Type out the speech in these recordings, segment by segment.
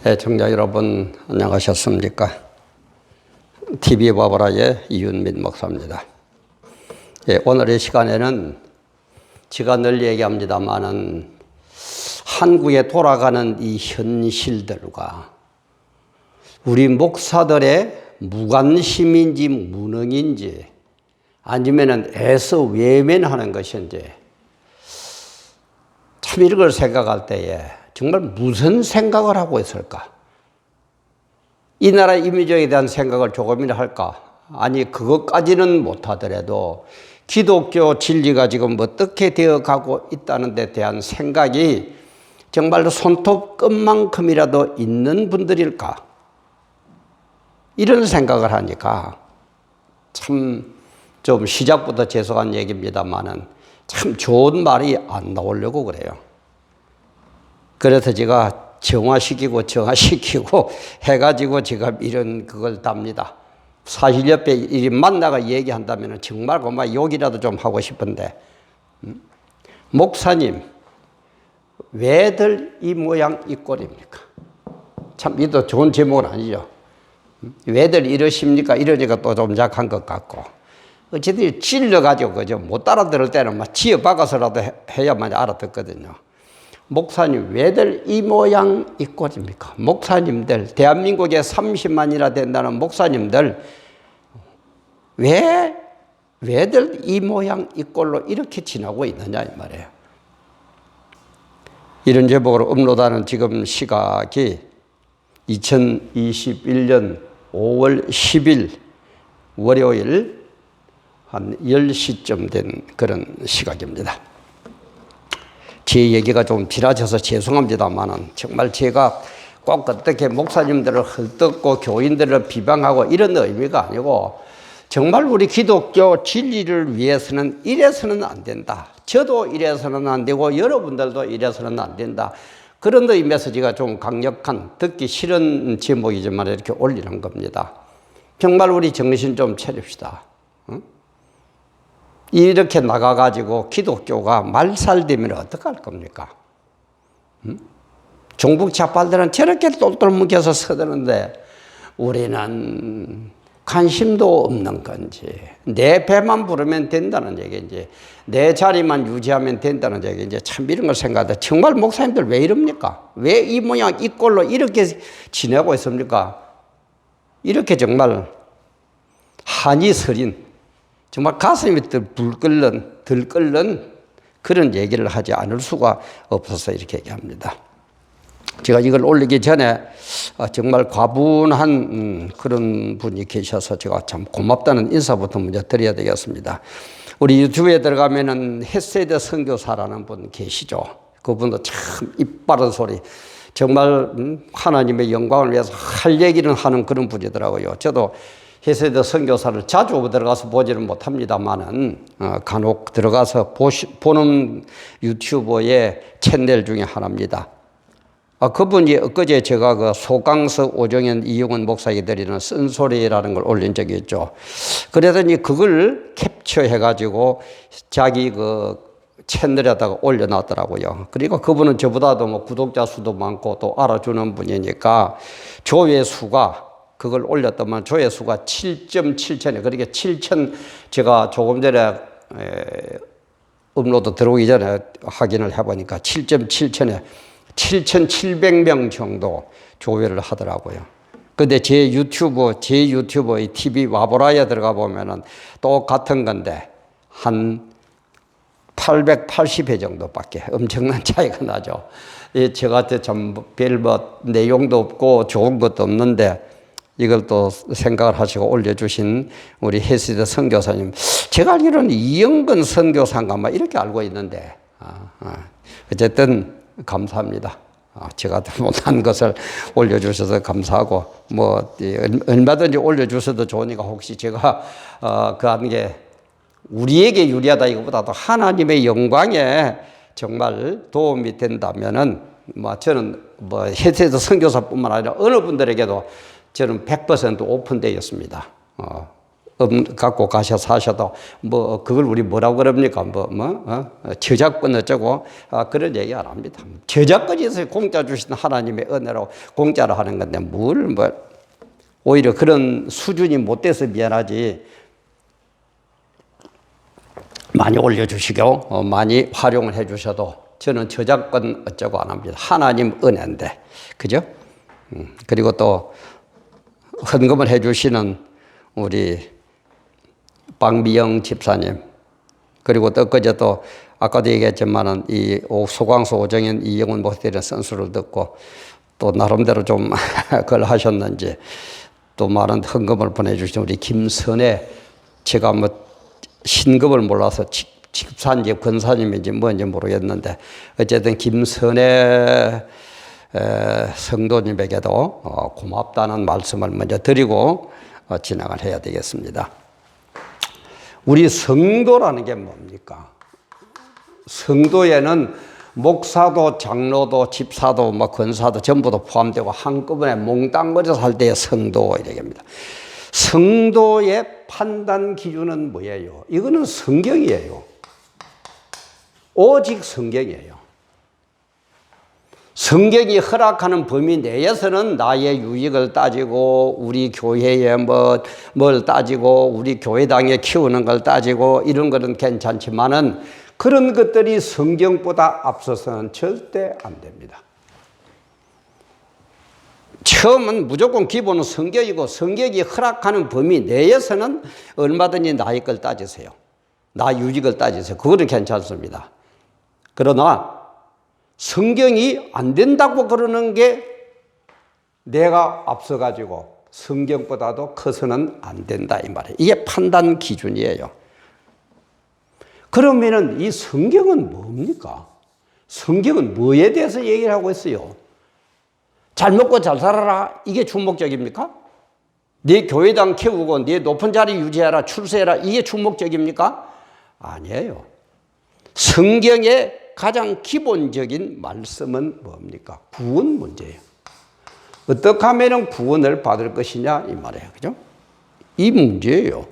청자 여러분 안녕하셨습니까? TV 바보라의 이윤민 목사입니다. 오늘의 시간에는 제가 늘 얘기합니다마는 한국에 돌아가는 이 현실들과 우리 목사들의 무관심인지 무능인지 아니면은 애써 외면하는 것인지 참 이런 걸 생각할 때에 정말 무슨 생각을 하고 있을까? 이 나라 이미지에 대한 생각을 조금이나 할까? 아니 그것까지는 못하더라도 기독교 진리가 지금 어떻게 되어가고 있다는 데 대한 생각이 정말로 손톱끝만큼이라도 있는 분들일까? 이런 생각을 하니까 참 좀 시작부터 죄송한 얘기입니다만은 참 좋은 말이 안 나오려고 그래요. 그래서 제가 정화시키고 해가지고 제가 이런 그걸 답니다. 사실 옆에 이 만나가 얘기한다면 정말 그만 욕이라도 좀 하고 싶은데, 목사님, 왜들 이 모양 이 꼴입니까? 참, 이도 좋은 제목은 아니죠. 왜들 이러십니까? 이러니까 또 좀 약한 것 같고. 어쨌든 찔러가지고, 그죠? 못 알아들을 때는 막 지어 박아서라도 해야만 알아듣거든요. 목사님, 왜들 이 모양 이 꼴입니까? 목사님들, 대한민국에 30만이나 된다는 목사님들, 왜들 이 모양 이 꼴로 이렇게 지나고 있느냐, 이 말이에요. 이런 제목으로 업로드하는 지금 시각이 2021년 5월 10일 월요일 한 10시쯤 된 그런 시각입니다. 제 얘기가 좀 길어져서 죄송합니다만은 정말 제가 꼭 어떻게 목사님들을 헐뜯고 교인들을 비방하고 이런 의미가 아니고 정말 우리 기독교 진리를 위해서는 이래서는 안 된다. 저도 이래서는 안 되고 여러분들도 이래서는 안 된다. 그런 의미에서 제가 좀 강력한 듣기 싫은 제목이지만 이렇게 올리는 겁니다. 정말 우리 정신 좀 차립시다. 응? 이렇게 나가가지고 기독교가 말살되면 어떡할 겁니까? 응? 종북 좌빨들은 저렇게 똘똘 뭉쳐서 서드는데 우리는 관심도 없는 건지, 내 배만 부르면 된다는 얘기인지, 내 자리만 유지하면 된다는 얘기인지, 참 이런 걸 생각하다. 정말 목사님들 왜 이럽니까? 왜 이 모양 이 꼴로 이렇게 지내고 있습니까? 이렇게 정말 한이 서린, 정말 가슴이 들끓는 그런 얘기를 하지 않을 수가 없어서 이렇게 얘기합니다. 제가 이걸 올리기 전에 정말 과분한 그런 분이 계셔서 제가 참 고맙다는 인사부터 먼저 드려야 되겠습니다. 우리 유튜브에 들어가면은 헤세드 선교사라는 분 계시죠. 그분도 참 입바른 소리, 정말 하나님의 영광을 위해서 할 얘기는 하는 그런 분이더라고요. 저도 헤세드 선교사를 자주 들어가서 보지는 못합니다만은 간혹 들어가서 보는 유튜버의 채널 중에 하나입니다. 그분이 엊그제 제가 그 소강석, 오정현, 이용훈 목사에게 드리는 쓴소리라는 걸 올린 적이 있죠. 그러더니 그걸 캡처해가지고 자기 그 채널에다가 올려놨더라고요. 그리고 그분은 저보다도 뭐 구독자 수도 많고 또 알아주는 분이니까 조회수가 그걸 올렸더만 조회수가 7.7천이에요. 그러니까 7천, 제가 조금 전에 업로드 들어오기 전에 확인을 해보니까 7.7천에 7,700명 정도 조회를 하더라고요. 근데 제 유튜버의 TV 와보라에 들어가 보면은 똑같은 건데 한 880회 정도밖에 엄청난 차이가 나죠. 제가 참 별 내용도 없고 좋은 것도 없는데 이걸 또 생각을 하시고 올려주신 우리 헤세드 선교사님, 제가 알기로는 이영근 선교사인가 막 이렇게 알고 있는데 어쨌든 감사합니다. 제가 못한 것을 올려주셔서 감사하고, 뭐, 얼마든지 올려주셔도 좋으니까 혹시 제가, 그 하는 게 우리에게 유리하다 이것보다도 하나님의 영광에 정말 도움이 된다면은, 뭐, 저는 뭐, 헤세드 선교사뿐만 아니라 어느 분들에게도 저는 100% 오픈되어 있습니다. 갖고 가셔 사셔도 뭐 그걸 우리 뭐라고 그럽니까? 저작권 어쩌고 그런 얘기 안 합니다. 저작권이 있어요. 공짜 주신 하나님의 은혜로 공짜로 하는 건데 오히려 그런 수준이 못 돼서 미안하지. 많이 올려주시고 많이 활용을 해주셔도 저는 저작권 어쩌고 안 합니다. 하나님 은혜인데, 그죠? 그리고 또 헌금을 해주시는 우리 박미영 집사님, 그리고 또 엊그제 또 아까도 얘기했지만은 이 소광수 오정현 이영훈 목사님의 선수를 듣고 또 나름대로 좀 그걸 하셨는지 또 많은 헌금을 보내주신 우리 김선혜, 제가 뭐 신급을 몰라서 집사인지 권사님인지 뭔지 모르겠는데 어쨌든 김선혜 성도님에게도 고맙다는 말씀을 먼저 드리고 진행을 해야 되겠습니다. 우리 성도라는 게 뭡니까? 성도에는 목사도 장로도 집사도 뭐 권사도 전부 다 포함되고 한꺼번에 몽땅거려서 할 때의 성도 이렇게입니다. 성도의 판단 기준은 뭐예요? 이거는 성경이에요. 오직 성경이에요. 성경이 허락하는 범위 내에서는 나의 유익을 따지고 우리 교회에 뭘 따지고 우리 교회당에 키우는 걸 따지고 이런 거는 괜찮지만은 그런 것들이 성경보다 앞서서는 절대 안 됩니다. 처음은 무조건 기본은 성경이고 성경이 허락하는 범위 내에서는 얼마든지 나의 걸 따지세요. 나 유익을 따지세요. 그거는 괜찮습니다. 그러나 성경이 안 된다고 그러는 게 내가 앞서가지고 성경보다도 커서는 안 된다 이 말이에요. 이게 판단 기준이에요. 그러면은 이 성경은 뭡니까? 성경은 뭐에 대해서 얘기를 하고 있어요? 잘 먹고 잘 살아라 이게 주목적입니까? 네 교회당 키우고 네 높은 자리 유지해라 출세해라 이게 주목적입니까? 아니에요. 성경의 가장 기본적인 말씀은 뭡니까? 구원 문제예요. 어떻게 하면 구원을 받을 것이냐 이 말이에요. 그죠? 이 문제예요.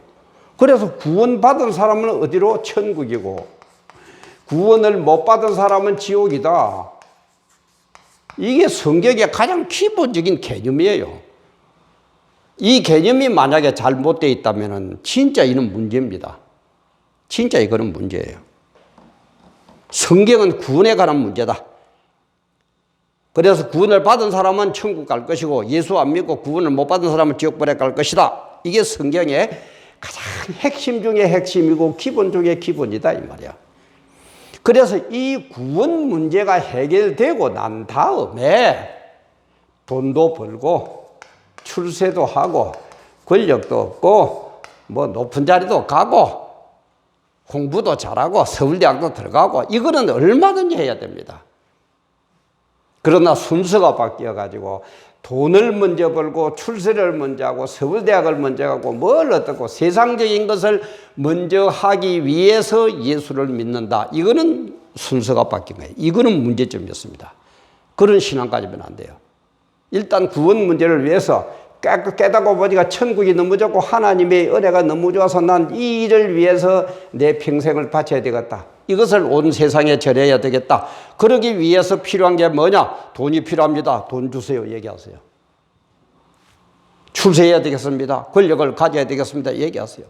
그래서 구원받은 사람은 어디로? 천국이고 구원을 못 받은 사람은 지옥이다. 이게 성경의 가장 기본적인 개념이에요. 이 개념이 만약에 잘못되어 있다면 진짜 이는 문제입니다. 진짜 이거는 문제예요. 성경은 구원에 관한 문제다. 그래서 구원을 받은 사람은 천국 갈 것이고 예수 안 믿고 구원을 못 받은 사람은 지옥불에 갈 것이다. 이게 성경의 가장 핵심 중에 핵심이고 기본 중에 기본이다 이 말이야. 그래서 이 구원 문제가 해결되고 난 다음에 돈도 벌고 출세도 하고 권력도 얻고 뭐 높은 자리도 가고 공부도 잘하고 서울대학도 들어가고 이거는 얼마든지 해야 됩니다. 그러나 순서가 바뀌어가지고 돈을 먼저 벌고 출세를 먼저 하고 서울대학을 먼저 하고 뭘 어떻고 세상적인 것을 먼저 하기 위해서 예수를 믿는다. 이거는 순서가 바뀐 거예요. 이거는 문제점이었습니다. 그런 신앙 가지면 안 돼요. 일단 구원 문제를 위해서 깨닫고 보니까 천국이 너무 좋고 하나님의 은혜가 너무 좋아서 난 이 일을 위해서 내 평생을 바쳐야 되겠다. 이것을 온 세상에 전해야 되겠다. 그러기 위해서 필요한 게 뭐냐? 돈이 필요합니다. 돈 주세요. 얘기하세요. 출세해야 되겠습니다. 권력을 가져야 되겠습니다. 얘기하세요.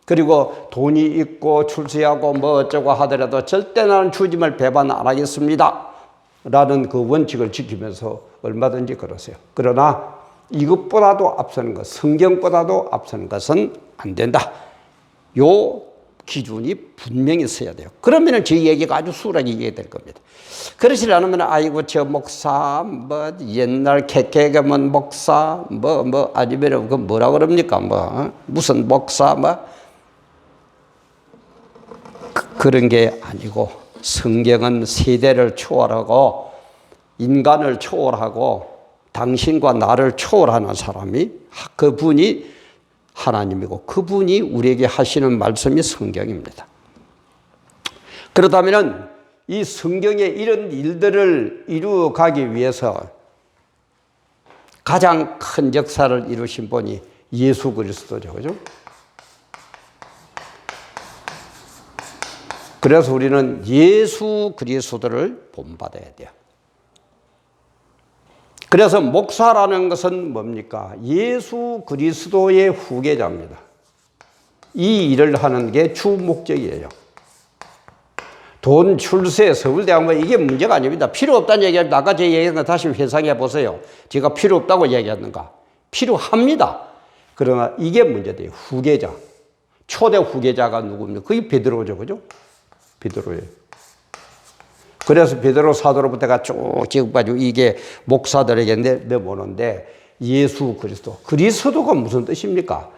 그리고 돈이 있고 출세하고 뭐 어쩌고 하더라도 절대 나는 주님을 배반 안 하겠습니다. 라는 그 원칙을 지키면서 얼마든지 그러세요. 그러나 이것보다도 앞서는 것, 성경보다도 앞서는 것은 안 된다. 요 기준이 분명히 있어야 돼요. 그러면 제 얘기가 아주 수월하게 이해될 겁니다. 그러지 않으면 아이고 저 목사 뭐 옛날 개개가면 목사 아니면 그 뭐라 그럽니까 무슨 목사 그런 게 아니고 성경은 세대를 초월하고 인간을 초월하고 당신과 나를 초월하는 사람이 그분이 하나님이고 그분이 우리에게 하시는 말씀이 성경입니다. 그렇다면 이 성경에 이런 일들을 이루어가기 위해서 가장 큰 역사를 이루신 분이 예수 그리스도죠. 그죠? 그래서 우리는 예수 그리스도를 본받아야 돼요. 그래서 목사라는 것은 뭡니까? 예수 그리스도의 후계자입니다. 이 일을 하는 게 주 목적이에요. 돈, 출세, 서울대학 뭐 이게 문제가 아닙니다. 필요 없다는 얘기합니다. 아까 제가 얘기한 거 다시 회상해 보세요. 제가 필요 없다고 얘기했는가? 필요합니다. 그러나 이게 문제돼요. 후계자. 초대 후계자가 누굽니까? 그게 베드로죠. 그죠? 베드로예요. 그래서 베드로 사도로부터가 쭉 지금까지 이게 목사들에게 내보는데 예수 그리스도. 그리스도가 무슨 뜻입니까?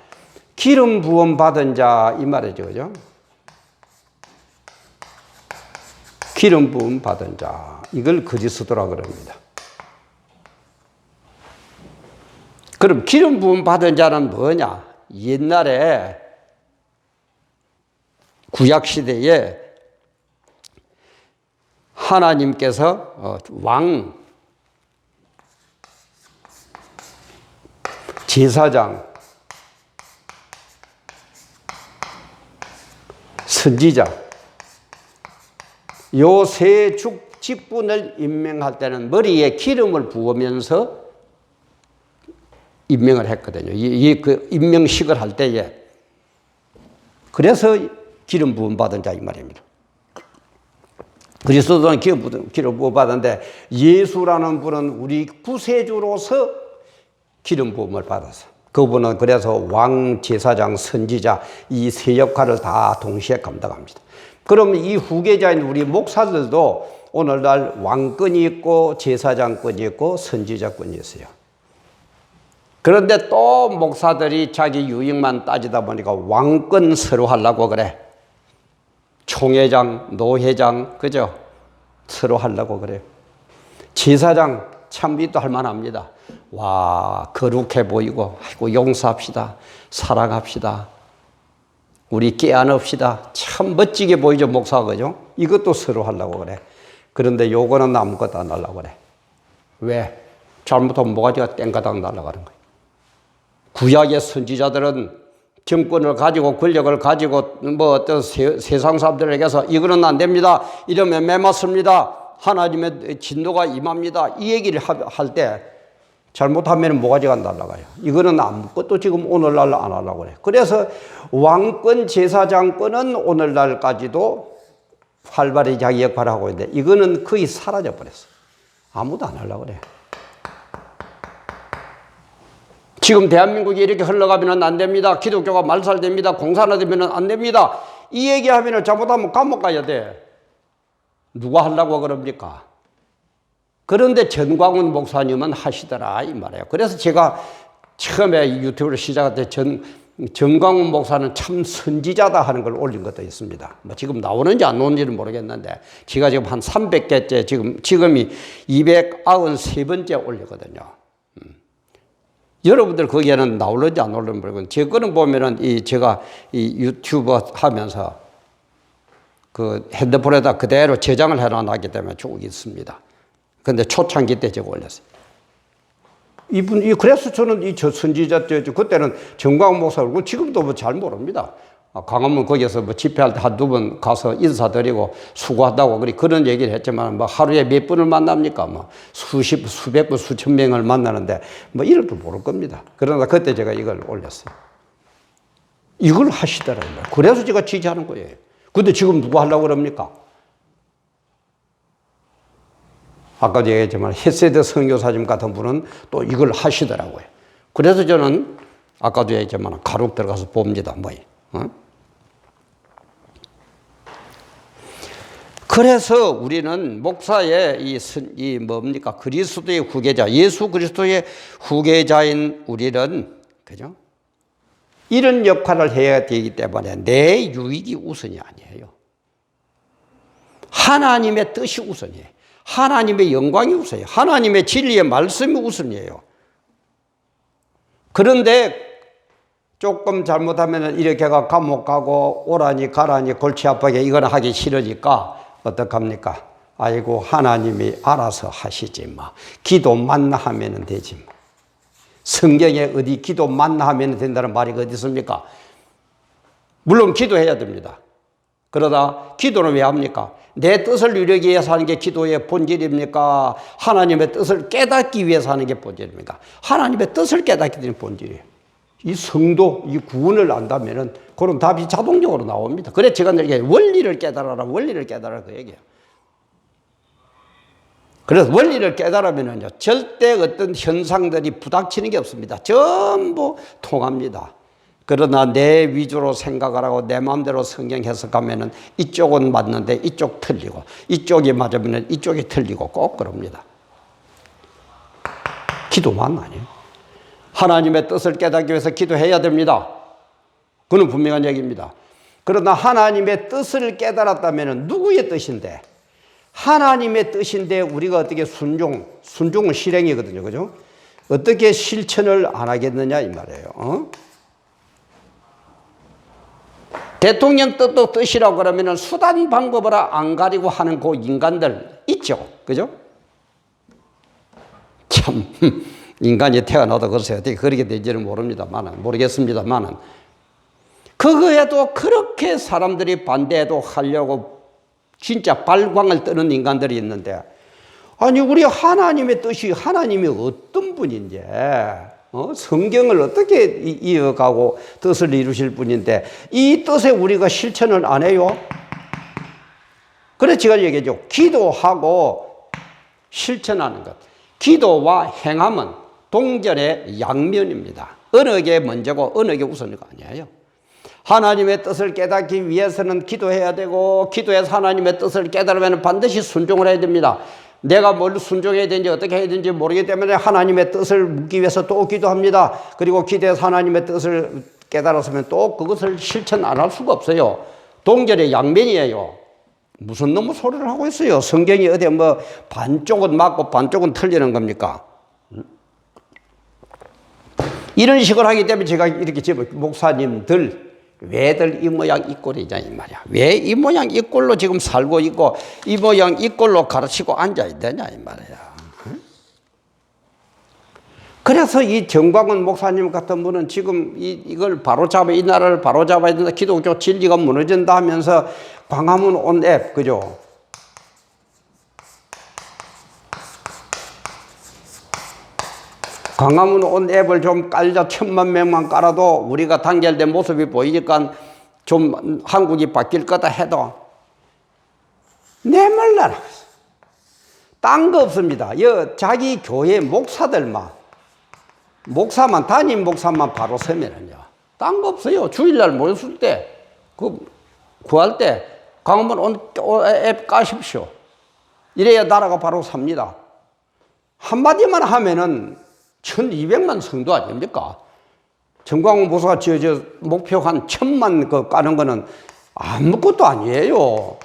기름 부음 받은 자 이 말이죠. 그죠? 기름 부음 받은 자. 이걸 그리스도라 그럽니다. 그럼 기름 부음 받은 자는 뭐냐? 옛날에 구약 시대에 하나님께서 왕, 제사장, 선지자 요 세 직분을 임명할 때는 머리에 기름을 부으면서 임명을 했거든요. 그 임명식을 할 때에. 그래서 기름 부음 받은 자 이 말입니다. 그리스도는 기름 부음 받았는데 예수라는 분은 우리 구세주로서 기름 부음을 받았어. 그분은 그래서 왕, 제사장, 선지자 이 세 역할을 다 동시에 감당합니다. 그럼 이 후계자인 우리 목사들도 오늘날 왕권이 있고 제사장권이 있고 선지자권이 있어요. 그런데 또 목사들이 자기 유익만 따지다 보니까 왕권 서로 하려고 그래. 총회장, 노회장, 그죠? 서로 하려고 그래요. 제사장 참 이도 할 만합니다. 와, 거룩해 보이고, 아이고, 용서합시다. 사랑합시다. 우리 깨안읍시다. 참 멋지게 보이죠, 목사가, 그죠? 이것도 서로 하려고 그래. 그런데 요거는 아무것도 안 하려고 그래. 왜? 잘못하면 모가지가 땡가닥 날아가는 거예요. 구약의 선지자들은 정권을 가지고 권력을 가지고 뭐 어떤 세상 사람들에게서 이거는 안 됩니다. 이러면 매맞습니다. 하나님의 진노가 임합니다. 이 얘기를 할 때 잘못하면 모가지가 날아가요. 이거는 아무것도 지금 오늘날 안 하려고 그래요. 그래서 왕권, 제사장권은 오늘날까지도 활발히 자기 역할을 하고 있는데 이거는 거의 사라져 버렸어. 아무도 안 하려고 그래요. 지금 대한민국이 이렇게 흘러가면 안 됩니다. 기독교가 말살됩니다. 공산화되면 안 됩니다. 이 얘기하면 잘못하면 감옥 가야 돼. 누가 하려고 그럽니까? 그런데 전광훈 목사님은 하시더라 이 말이에요. 그래서 제가 처음에 유튜브를 시작할 때 전광훈 목사는 참 선지자다 하는 걸 올린 것도 있습니다. 뭐 지금 나오는지 안 나오는지는 모르겠는데 제가 지금 한 300개째 지금이 293번째 올리거든요. 여러분들 거기에는 나올는지 안 나올는지 모르겠는데 제 거는 보면은 제가 이 유튜브 하면서 그 핸드폰에다 그대로 저장을 해놨기 때문에 쭉 있습니다. 근데 초창기 때 제가 올렸어요. 그래서 저는 이 선지자 때, 그때는 정광훈 목사고 지금도 뭐 잘 모릅니다. 광화문 거기에서 뭐 집회할 때 한두 번 가서 인사드리고 수고하다고 그런 얘기를 했지만 뭐 하루에 몇 분을 만납니까? 뭐 수백 분, 수천 명을 만나는데 뭐 이럴도 모를 겁니다. 그러나 그때 제가 이걸 올렸어요. 이걸 하시더라고요. 그래서 제가 지지하는 거예요. 근데 지금 누구 하려고 그럽니까? 아까도 얘기했지만 헤세드 선교사님 같은 분은 또 이걸 하시더라고요. 그래서 저는 아까도 얘기했지만 가룩 들어가서 봅니다. 그래서 우리는 목사의 뭡니까? 그리스도의 후계자, 예수 그리스도의 후계자인 우리는, 그죠? 이런 역할을 해야 되기 때문에 내 유익이 우선이 아니에요. 하나님의 뜻이 우선이에요. 하나님의 영광이 우선이에요. 하나님의 진리의 말씀이 우선이에요. 그런데 조금 잘못하면 이렇게 감옥 가고 오라니 가라니 골치 아프게 이건 하기 싫으니까 어떡합니까? 아이고 하나님이 알아서 하시지 뭐. 기도만 하면 되지 뭐. 성경에 어디 기도만 하면 된다는 말이 어디 있습니까? 물론 기도해야 됩니다. 그러다 기도는 왜 합니까? 내 뜻을 이루기 위해서 하는 게 기도의 본질입니까? 하나님의 뜻을 깨닫기 위해서 하는 게 본질입니까? 하나님의 뜻을 깨닫기 위한 본질이에요. 이 성도, 이 구원을 안다면은 그런 답이 자동적으로 나옵니다. 그래 제가 늘 원리를 깨달아라, 원리를 깨달아라 그 얘기예요. 그래서 원리를 깨달으면은요, 절대 어떤 현상들이 부닥치는 게 없습니다. 전부 통합니다. 그러나 내 위주로 생각을 하고 내 마음대로 성경 해석하면은 이쪽은 맞는데 이쪽 틀리고, 이쪽이 맞으면 이쪽이 틀리고 꼭 그럽니다. 기도만 아니에요. 하나님의 뜻을 깨닫기 위해서 기도해야 됩니다. 그건 분명한 얘기입니다. 그러나 하나님의 뜻을 깨달았다면 누구의 뜻인데? 하나님의 뜻인데 우리가 어떻게 순종은 실행이거든요. 그죠? 어떻게 실천을 안 하겠느냐 이 말이에요. 대통령 뜻도 뜻이라고 그러면 수단 방법을 안 가리고 하는 그 인간들 있죠. 그죠? 참 인간이 태어나도 글쎄 어떻게 그렇게 될지는 모르겠습니다만은 그거에도 그렇게 사람들이 반대해도 하려고 진짜 발광을 뜨는 인간들이 있는데, 아니 우리 하나님의 뜻이 하나님이 어떤 분인지 성경을 어떻게 이어가고 뜻을 이루실 분인데 이 뜻에 우리가 실천을 안 해요? 그래서 제가 얘기하죠. 기도하고 실천하는 것. 기도와 행함은 동전의 양면입니다. 어느 게 먼저고 어느 게 우선이가 아니에요. 하나님의 뜻을 깨닫기 위해서는 기도해야 되고, 기도해서 하나님의 뜻을 깨달으면 반드시 순종을 해야 됩니다. 내가 뭘 순종해야 되는지 어떻게 해야 되는지 모르기 때문에 하나님의 뜻을 묻기 위해서 또 기도합니다. 그리고 기도해서 하나님의 뜻을 깨달았으면 또 그것을 실천 안 할 수가 없어요. 동전의 양면이에요. 무슨 놈의 소리를 하고 있어요. 성경이 어디 뭐 반쪽은 맞고 반쪽은 틀리는 겁니까? 이런 식으로 하기 때문에 제가 이렇게 목사님들 왜들 이 모양 이 꼴이냐 이 말이야. 왜 이 모양 이 꼴로 지금 살고 있고 이 모양 이 꼴로 가르치고 앉아야 되냐 이 말이야. 그래서 이 정광훈 목사님 같은 분은 지금 이걸 바로잡아, 이 나라를 바로잡아야 된다, 기독교 진리가 무너진다 하면서 광화문 온 앱, 그죠? 광화문 온 앱을 좀 깔자 1000만 명만 깔아도 우리가 단결된 모습이 보이니까 좀 한국이 바뀔 거다 해도 내몰라라. 딴 거 없습니다. 자기 교회 목사만 담임 목사만 바로 서면은요. 딴 거 없어요. 주일날 모였을 때, 구할 때 광화문 온 앱 까십시오. 이래야 나라가 바로 삽니다. 한마디만 하면은 1200만 성도 아닙니까? 정광훈 보수가 목표 한 1000만 그 까는 거는 아무것도 아니에요.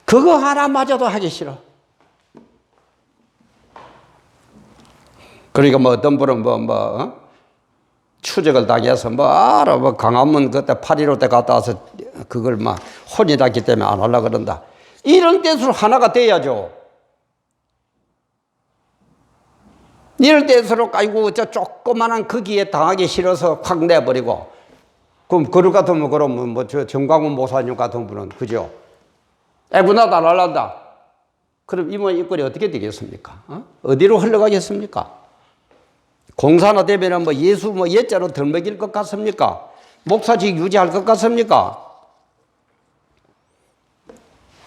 그거 하나마저도 하기 싫어. 그러니까 뭐 어떤 분은 추적을 당해서 광화문 그때 8.15 때 갔다 와서 그걸 혼이 났기 때문에 안 하려고 그런다. 이런 뜻으로 하나가 돼야죠. 이럴 때서로 아이고 저 조그만한 거기에 당하기 싫어서 확 내버리고, 그럼 그럴 같으면 그러면 저 정광훈 목사님 같은 분은 그죠? 애구나도 안 할란다. 그럼 이모 이꼴이 어떻게 되겠습니까? 어디로 흘러가겠습니까? 공사나 되면은 예수 예자로 덜먹일 것 같습니까? 목사직 유지할 것 같습니까?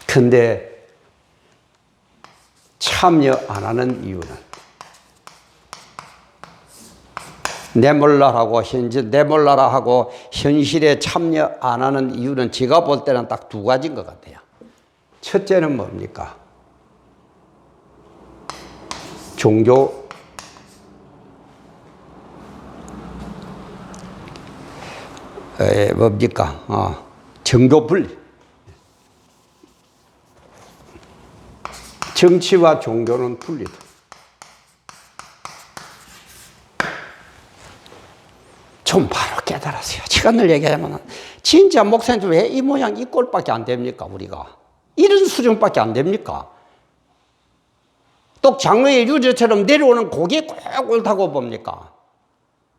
근데 참여 안 하는 이유는 내몰라라 하고 현실에 참여 안 하는 이유는 제가 볼 때는 딱 두 가지인 것 같아요. 첫째는 뭡니까? 종교 정교 분리. 정치와 종교는 분리다. 좀 바로 깨달았어요. 제가 늘 얘기하자면 진짜 목사님들 왜 이 모양 이 꼴밖에 안 됩니까? 우리가 이런 수준밖에 안 됩니까? 또 장로의 유저처럼 내려오는 고개 꼭 옳다고 봅니까?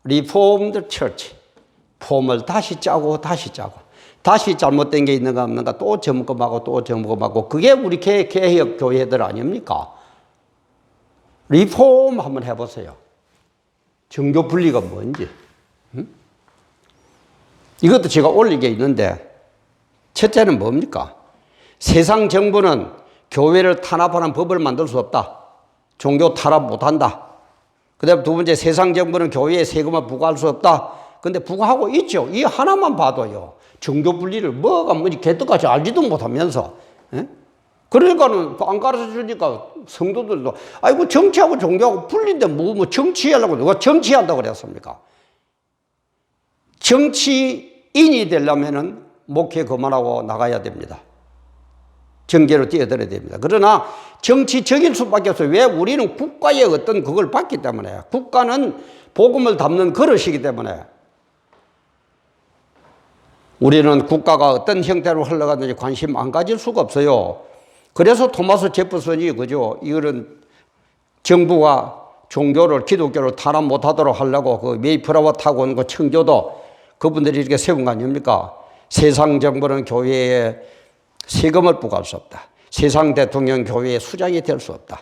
리폼드 처치, 폼을 다시 짜고 다시 잘못된 게 있는가 없는가 또 점검하고 또 점검하고 그게 우리 개혁 교회들 아닙니까? 리폼 한번 해보세요. 정교 분리가 뭔지. 응? 이것도 제가 올린 게 있는데 첫째는 뭡니까? 세상 정부는 교회를 탄압하는 법을 만들 수 없다. 종교 탄압 못한다. 그 다음에 두 번째, 세상 정부는 교회에 세금을 부과할 수 없다. 근데 부과하고 있죠. 이 하나만 봐도요. 종교 분리를 뭐가 뭔지 개떡같이 알지도 못하면서. 예? 그러니까는 안 가르쳐 주니까 성도들도 아이고 정치하고 종교하고 분리인데 뭐 정치하려고 누가 정치한다고 그랬습니까? 정치인이 되려면은 목회 그만하고 나가야 됩니다. 정계로 뛰어들어야 됩니다. 그러나 정치적일 수밖에 없어요. 왜? 우리는 국가의 어떤 그걸 받기 때문에. 국가는 복음을 담는 그릇이기 때문에. 우리는 국가가 어떤 형태로 흘러가든지 관심 안 가질 수가 없어요. 그래서 토마스 제퍼슨이 그죠? 이거는 정부가 종교를 기독교를 탄압 못하도록 하려고 그 메이플라워 타고 온 그 청교도 그분들이 이렇게 세운 거 아닙니까? 세상 정부는 교회에 세금을 부과할 수 없다. 세상 대통령 교회의 수장이 될 수 없다.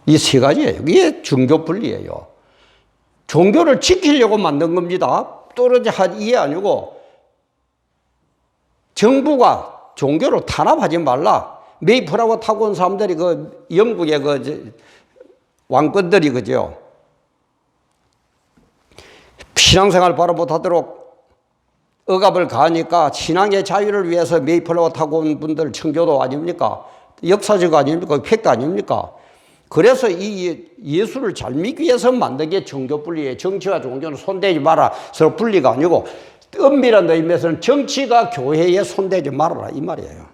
이 세 가지예요. 이게 종교 분리예요. 종교를 지키려고 만든 겁니다. 떨어져 한 이게 아니고 정부가 종교를 탄압하지 말라. 메이플하고 타고 온 사람들이 그 영국의 그 왕권들이 그죠. 신앙생활 바로 못하도록 억압을 가하니까 신앙의 자유를 위해서 메이플라워 타고 온 분들 청교도 아닙니까? 역사적 아닙니까? 팩트 아닙니까? 그래서 이 예수를 잘 믿기 위해서 만든 게 종교 분리예요. 정치와 종교는 손대지 마라. 서로 분리가 아니고 엄밀한 의미에서는 정치가 교회에 손대지 말아라 이 말이에요.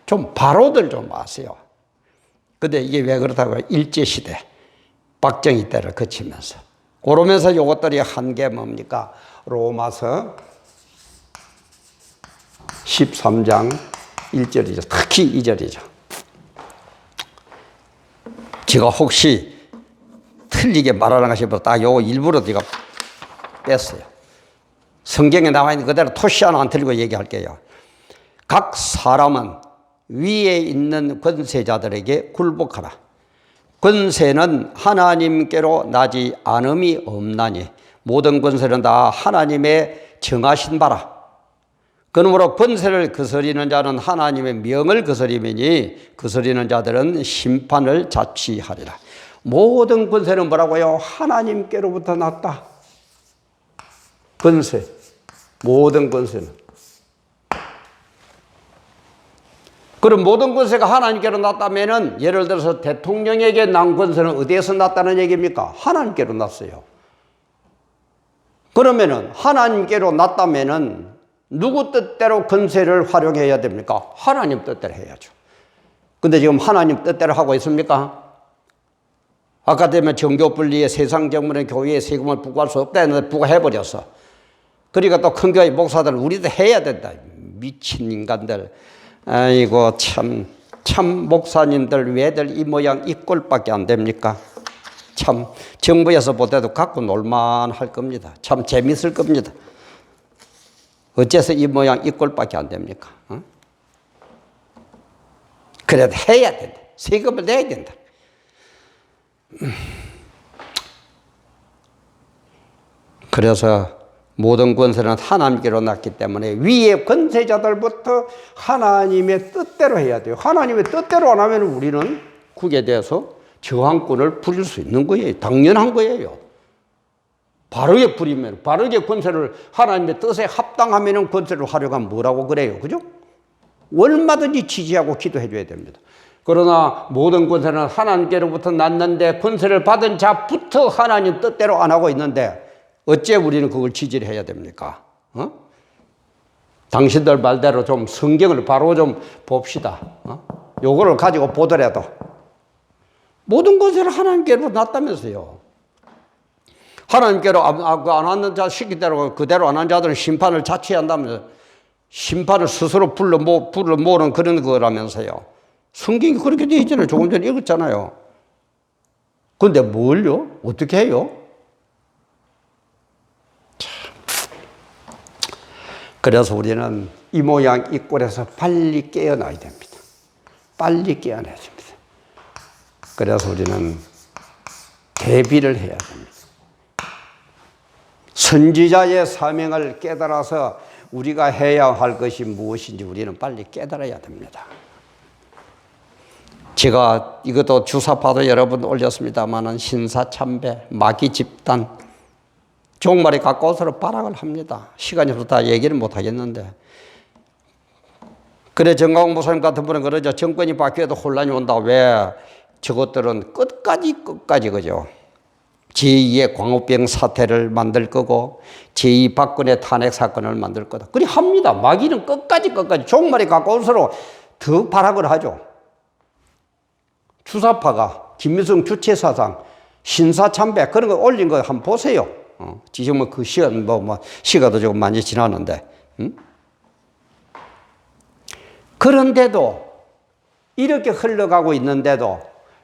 좀 바로들 좀 아세요. 근데 이게 왜 그렇다고요? 일제시대, 박정희 때를 거치면서. 그러면서 요것들이 한 게 뭡니까? 로마서 13장 1절이죠. 특히 2절이죠. 제가 혹시 틀리게 말하는 것이 딱 요거 일부러 제가 뺐어요. 성경에 나와 있는 그대로 토시 하나 안 틀리고 얘기할게요. 각 사람은 위에 있는 권세자들에게 굴복하라. 권세는 하나님께로 나지 않음이 없나니 모든 권세는 다 하나님의 정하신 바라. 그러므로 권세를 거스리는 자는 하나님의 명을 거스리매니 거스리는 자들은 심판을 자취하리라. 모든 권세는 뭐라고요? 하나님께로부터 났다. 권세, 모든 권세는. 그럼 모든 권세가 하나님께로 났다면은 예를 들어서 대통령에게 난 권세는 어디에서 났다는 얘기입니까? 하나님께로 났어요. 그러면은 하나님께로 났다면은 누구 뜻대로 권세를 활용해야 됩니까? 하나님 뜻대로 해야죠. 근데 지금 하나님 뜻대로 하고 있습니까? 아까 되면 정교 분리에 세상 정부는 교회에 세금을 부과할 수 없다 했는데 부과해버렸어. 그러니까 또 큰 교회 목사들 우리도 해야 된다. 미친 인간들. 아이고 참 목사님들 왜들 이 모양 이 꼴밖에 안 됩니까? 참 정부에서 보태도 갖고 놀만할 겁니다. 참 재밌을 겁니다. 어째서 이 모양 이 꼴밖에 안 됩니까? 어? 그래도 해야 된다. 세금을 내야 된다. 그래서 모든 권세는 하나님께로 났기 때문에 위에 권세자들부터 하나님의 뜻대로 해야 돼요. 하나님의 뜻대로 안 하면 우리는 국에 대해서 저항권을 부릴 수 있는 거예요. 당연한 거예요. 바르게 부리면, 바르게 권세를 하나님의 뜻에 합당하면 권세를 활용하면 뭐라고 그래요. 그죠? 얼마든지 지지하고 기도해 줘야 됩니다. 그러나 모든 권세는 하나님께로부터 났는데 권세를 받은 자부터 하나님 뜻대로 안 하고 있는데 어째 우리는 그걸 지지를 해야 됩니까? 어? 당신들 말대로 좀 성경을 바로 좀 봅시다. 요거를 가지고 보더라도 모든 권세를 하나님께로 났다면서요. 하나님께로 안 하는 자 시키대로 그대로 안 한 자들은 심판을 자취한다면서 심판을 스스로 불러 모으는 그런 거라면서요. 성경이 그렇게 되어 있잖아요. 조금 전에 읽었잖아요. 그런데 뭘요? 어떻게 해요? 그래서 우리는 이 모양 이 꼴에서 빨리 깨어나야 됩니다. 빨리 깨어나야 됩니다. 그래서 우리는 대비를 해야 됩니다. 선지자의 사명을 깨달아서 우리가 해야 할 것이 무엇인지 우리는 빨리 깨달아야 됩니다. 제가 이것도 주사파도 여러 번 올렸습니다마는 신사참배, 마귀 집단, 종말이 가까워서 발악을 합니다. 시간이 없어서 다 얘기를 못 하겠는데. 그래, 정광훈 목사님 같은 분은 그러죠. 정권이 바뀌어도 혼란이 온다. 왜? 저것들은 끝까지 그죠. 제2의 광우병 사태를 만들 거고 제2 박근혜 탄핵 사건을 만들 거다. 그리 합니다. 마귀는 끝까지 종말이 가까울수록 더 발악을 하죠. 주사파가 김일성 주체사상 신사참배 그런 거 올린 거 한번 보세요. 지금은 그 시간 시간도 조금 많이 지났는데 그런데도 이렇게 흘러가고 있는데도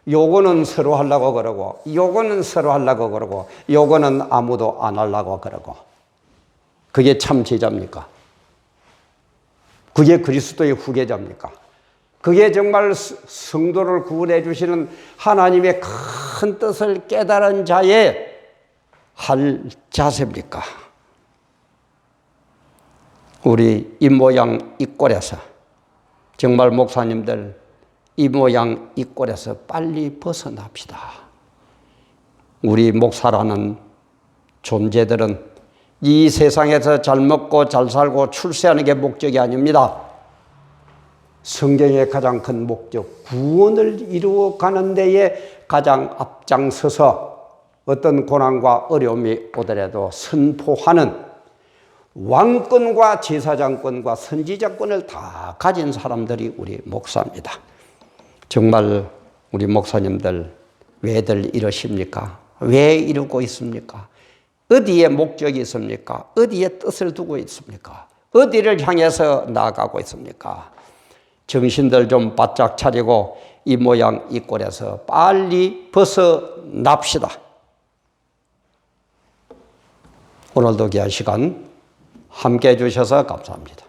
요거는 서로 하려고 그러고 요거는 서로 하려고 그러고 요거는 아무도 안 하려고 그러고 그게 참 제자입니까? 그게 그리스도의 후계자입니까? 그게 정말 성도를 구원해 주시는 하나님의 큰 뜻을 깨달은 자의 할 자세입니까? 우리 이 모양 이 꼴에서 정말 목사님들 이 모양 이 꼴에서 빨리 벗어납시다. 우리 목사라는 존재들은 이 세상에서 잘 먹고 잘 살고 출세하는 게 목적이 아닙니다. 성경의 가장 큰 목적, 구원을 이루어가는 데에 가장 앞장서서 어떤 고난과 어려움이 오더라도 선포하는 왕권과 제사장권과 선지자권을 다 가진 사람들이 우리 목사입니다. 정말 우리 목사님들 왜들 이러십니까? 왜 이러고 있습니까? 어디에 목적이 있습니까? 어디에 뜻을 두고 있습니까? 어디를 향해서 나아가고 있습니까? 정신들 좀 바짝 차리고 이 모양 이 꼴에서 빨리 벗어납시다. 오늘도 귀한 시간 함께 해주셔서 감사합니다.